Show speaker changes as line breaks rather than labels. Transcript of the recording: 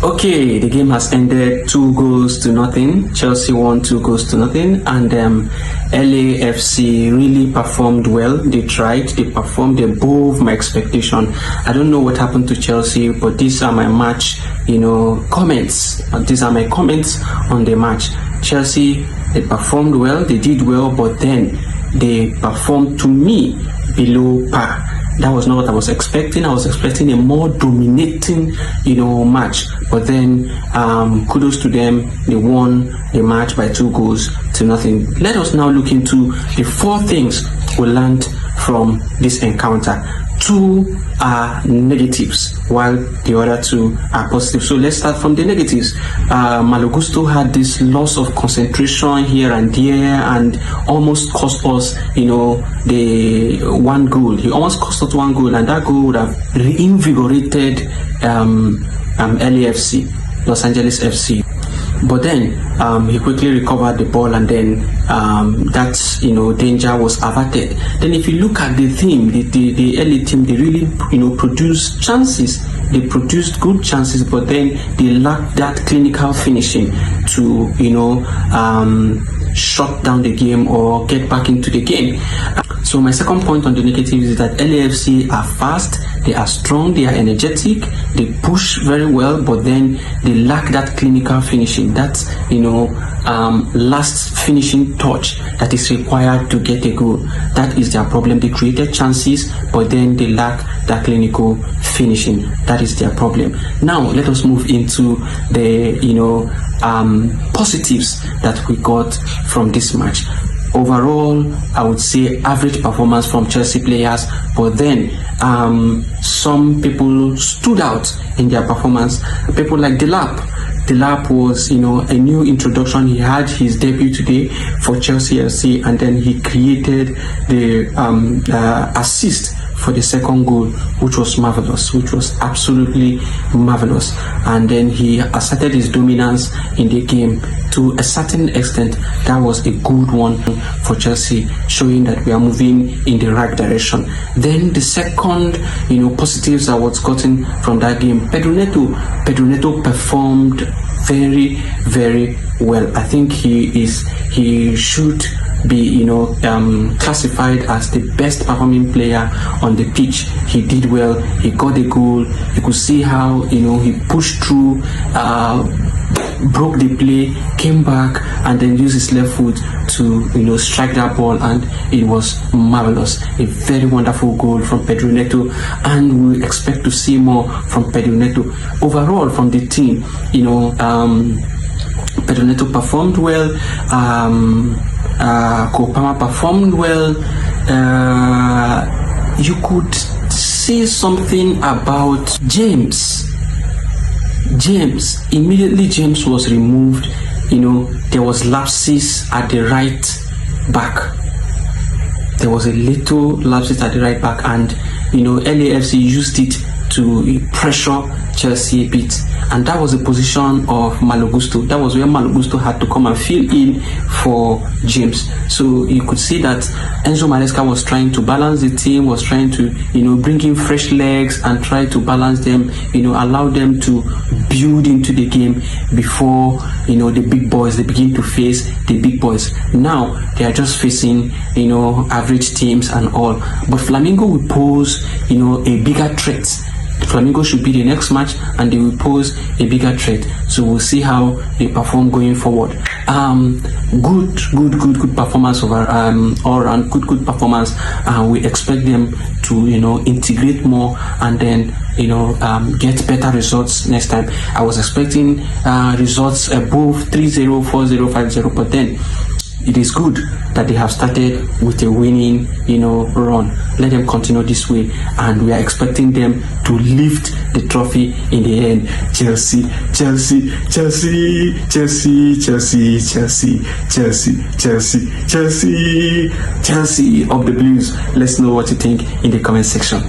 Okay, the game has ended 2 goals to nothing. Chelsea won 2 goals to nothing, and LAFC really performed well. They tried, they performed above my expectation. I don't know what happened to Chelsea, but these are my match, comments. These are my comments on the match. Chelsea, they performed well, they did well, but then they performed, to me, below par. That was not what I was expecting. I was expecting a more dominating, match. But then, kudos to them. They won the match by 2 goals to nothing. Let us now look into the 4 things we learned from this encounter. 2 are negatives, while the other 2 are positive. So let's start from the negatives. Malo Gusto had this loss of concentration here and there, and almost cost us, the 1 goal. He almost cost us 1 goal, and that goal would have reinvigorated LAFC, Los Angeles FC. But then he quickly recovered the ball, and then that danger was averted. Then if you look at the team, the LA team, they really produced chances. They produced good chances, but then they lacked that clinical finishing to shut down the game or get back into the game. So my second point on the negatives is that LAFC are fast, they are strong, they are energetic, they push very well, but then they lack that clinical finishing, that last finishing touch that is required to get a goal. That is their problem. They created chances, but then they lack that clinical finishing. That is their problem. Now let us move into the positives that we got from this match. Overall, I would say average performance from Chelsea players, but then some people stood out in their performance. People like Delap. Delap was, a new introduction. He had his debut today for Chelsea FC, and then he created the assist for the second goal, which was marvelous, which was absolutely marvelous. And then he asserted his dominance in the game to a certain extent. That was a good one for Chelsea, showing that we are moving in the right direction. Then the second, positives I was gotten from that game, Pedro Neto performed very, very well. I think he should be classified as the best performing player on the pitch. He did well, he got a goal. You could see how he pushed through, broke the play, came back, and then used his left foot to strike that ball, and it was marvelous. A very wonderful goal from Pedro Neto, and we expect to see more from Pedro Neto. Overall, from the team, Pedro Neto performed well. Kopama performed well. You could say something about James. Immediately James was removed. There was lapses at the right back. There was a little lapses at the right back, and LAFC used it to pressure Chelsea a bit, and that was the position of Malo Gusto. That was where Malo Gusto had to come and fill in for James. So you could see that Enzo Maresca was trying to balance the team, was trying to bring in fresh legs and try to balance them, allow them to build into the game before the big boys, they begin to face the big boys. Now they are just facing average teams and all, but Flamengo will pose a bigger threat. Flamengo should be the next match, and they will pose a bigger threat. So we'll see how they perform going forward. Good performance over all around. Good performance. We expect them to integrate more, and then get better results next time. I was expecting results above 3-0, 4-0, 5-0, but then it is good that they have started with a winning, run. Let them continue this way, and we are expecting them to lift the trophy in the end. Chelsea, Chelsea, Chelsea, Chelsea, Chelsea, Chelsea, Chelsea, Chelsea, Chelsea, Chelsea of the Blues. Let's know what you think in the comment section.